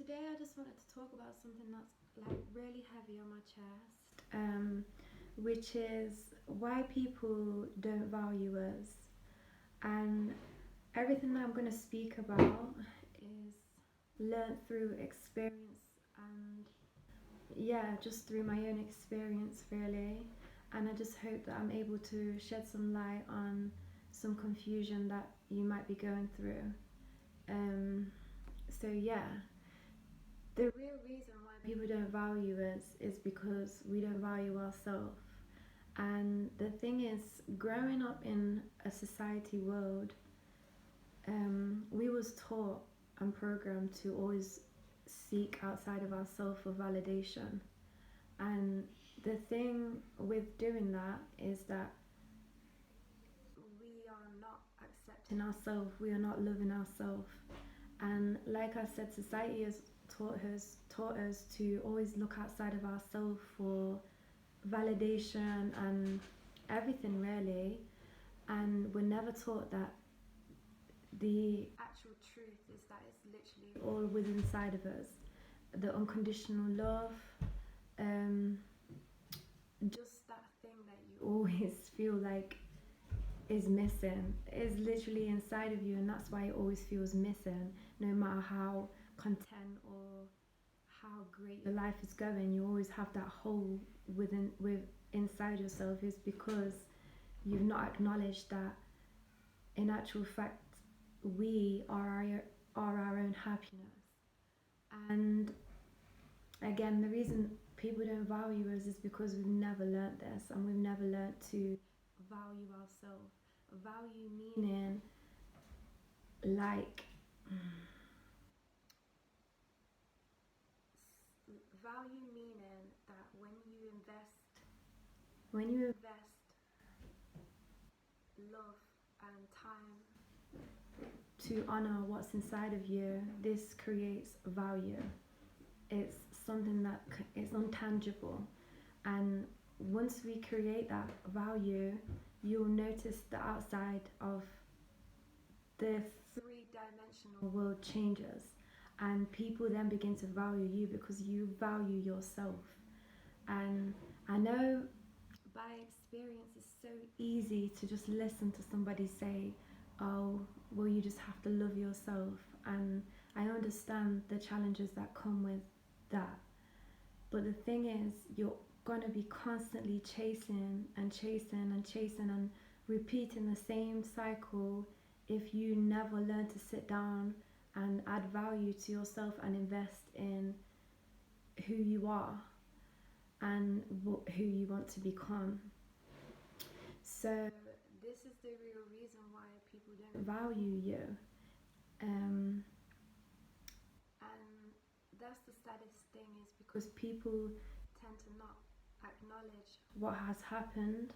today I just wanted to talk about something that's like really heavy on my chest, which is why people don't value us. And everything that I'm going to speak about is learned through experience and yeah, just through my own experience, really. And I just hope that I'm able to shed some light on some confusion that you might be going through. Um, yeah, the real reason why people don't value us is because we don't value ourselves. And the thing is, growing up in a society world, we was taught and programmed to always seek outside of ourselves for validation. And the thing with doing that is that we are not accepting ourselves, we are not loving ourselves. And like I said, society has taught us to always look outside of ourselves for validation and everything really. And we're never taught that the actual truth is that it's literally all within inside of us. The unconditional love, um, just that thing that you always feel like is missing is literally inside of you, and that's why it always feels missing. No matter how content or how great your life is going, you always have that hole with inside yourself, is because you've not acknowledged that in actual fact we are our own happiness. And again, the reason people don't value us is because we've never learnt this, and we've never learnt to value ourselves. Value meaning like value meaning that when you invest love and time to honor what's inside of you, this creates value. It's something that it's intangible, and once we create that value, you'll notice the outside of the three-dimensional world changes, and people then begin to value you because you value yourself. And I know by experience it's so easy to just listen to somebody say, oh, well, you just have to love yourself. And I understand the challenges that come with that. But the thing is, you're going to be constantly chasing and chasing and chasing and repeating the same cycle if you never learn to sit down and add value to yourself and invest in who you are and who you want to become. So this is the real reason why people don't value you. Um, and that's the saddest thing, is because people tend to not acknowledge what has happened,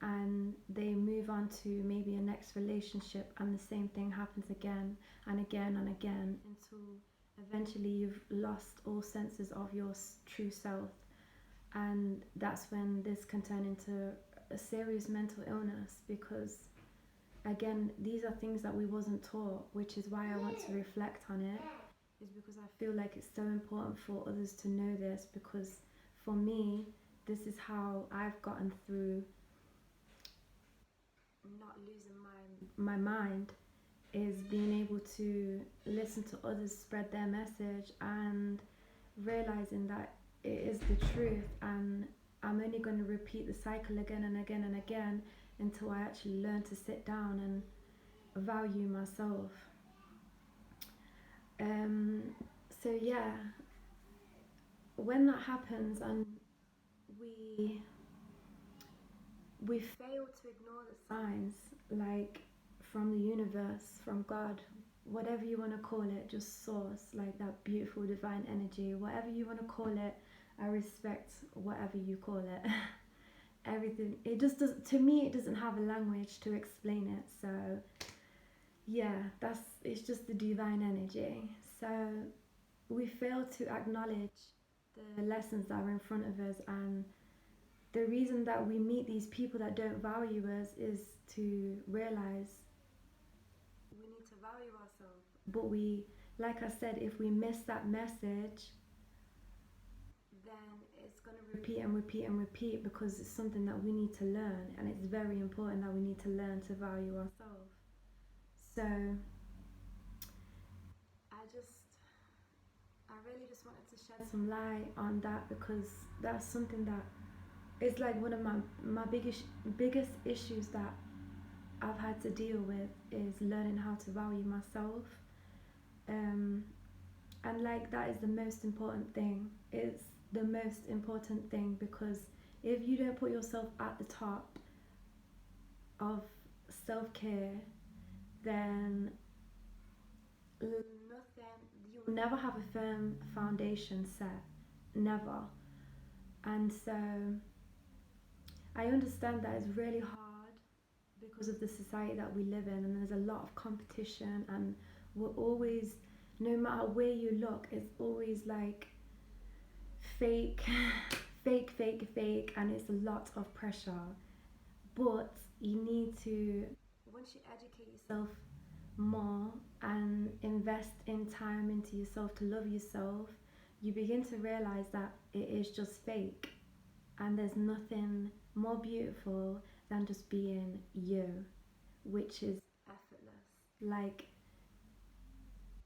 and they move on to maybe a next relationship, and the same thing happens again and again and again until eventually you've lost all senses of your true self. And that's when this can turn into a serious mental illness, because again, these are things that we wasn't taught, which is why I want to reflect on it, is because I feel like it's so important for others to know this, because for me, this is how I've gotten through not losing my mind, is being able to listen to others spread their message and realizing that it is the truth, and I'm only going to repeat the cycle again and again and again until I actually learn to sit down and value myself. Um, so yeah, when that happens and we we fail to ignore the signs, like from the universe, from God, whatever you want to call it, just source, like that beautiful divine energy, whatever you want to call it. I respect whatever you call it. Everything, it just does, to me it doesn't have a language to explain it. So yeah, it's just the divine energy. So we fail to acknowledge the lessons that are in front of us, and the reason that we meet these people that don't value us is to realize we need to value ourselves, but we like I said, if we miss that message, then it's going to repeat and repeat and repeat, because it's something that we need to learn, and it's very important that we need to learn to value ourselves. So I really just wanted to shed some light on that, because that's something that is like one of my biggest issues that I've had to deal with, is learning how to value myself. Um, and like that is the most important thing. It's the most important thing, because if you don't put yourself at the top of self-care, then nothing, you'll never have a firm foundation set, never. And so I understand that it's really hard because of the society that we live in, and there's a lot of competition, and we're always, no matter where you look, it's always like fake, fake, and it's a lot of pressure. But you need to, once you educate yourself more and invest in time into yourself to love yourself, you begin to realize that it is just fake, and there's nothing more beautiful than just being you, which is effortless. Like,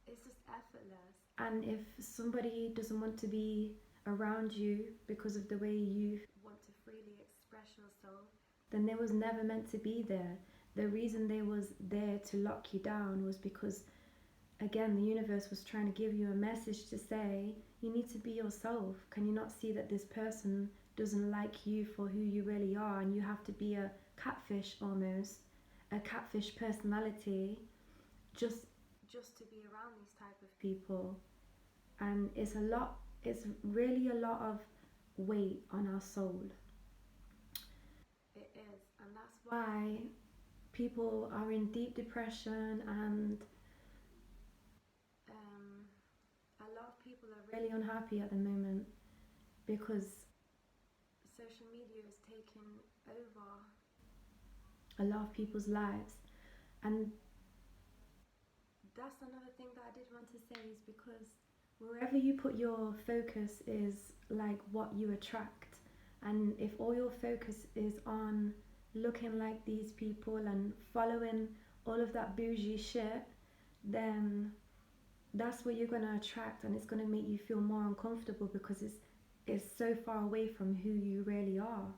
it's just effortless. And if somebody doesn't want to be around you because of the way you want to freely express yourself, then they was never meant to be there. The reason they was there to lock you down was because, again, the universe was trying to give you a message to say, you need to be yourself. Can you not see that this person doesn't like you for who you really are, and you have to be a catfish, almost a catfish personality, just to be around these type of people. And it's really a lot of weight on our soul. It is. And that's why people are in deep depression, and a lot of people are really unhappy at the moment, because social media is taking over a lot of people's lives. And that's another thing that I did want to say, is because wherever you put your focus is like what you attract. And if all your focus is on looking like these people and following all of that bougie shit, then that's what you're going to attract, and it's going to make you feel more uncomfortable, because it's so far away from who you really are.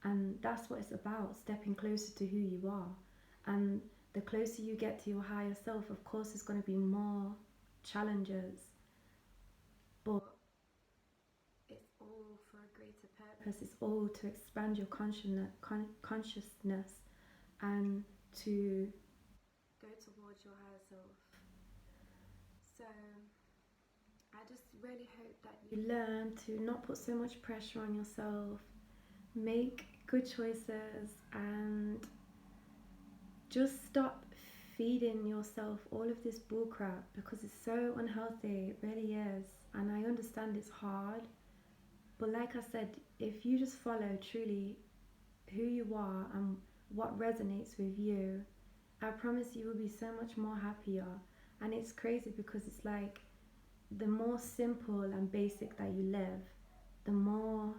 And that's what it's about, stepping closer to who you are. And the closer you get to your higher self, of course, there's going to be more challenges, but it's all for a greater purpose. It's all to expand your consciousness and to go towards your higher self. So I just really hope that you learn to not put so much pressure on yourself, make good choices, and just stop feeding yourself all of this bullcrap, because it's so unhealthy. It really is. And I understand it's hard, but like I said, if you just follow truly who you are and what resonates with you, I promise you will be so much more happier. And it's crazy, because it's like the more simple and basic that you live, the more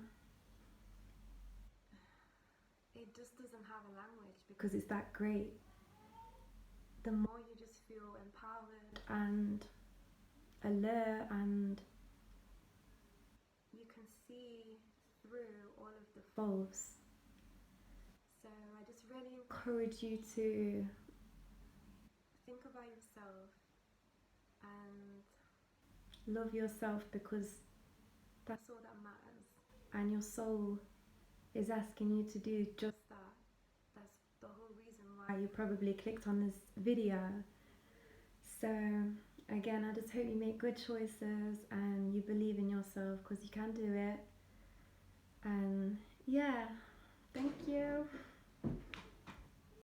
it just doesn't have a language, because it's that great. The more you just feel empowered and alert, and you can see through all of the false. So I just really encourage you to think about yourself and love yourself, because that's all that matters. And your soul is asking you to do just that. That's the whole reason why you probably clicked on this video. So again, I just hope you make good choices and you believe in yourself, because you can do it. And yeah, thank you.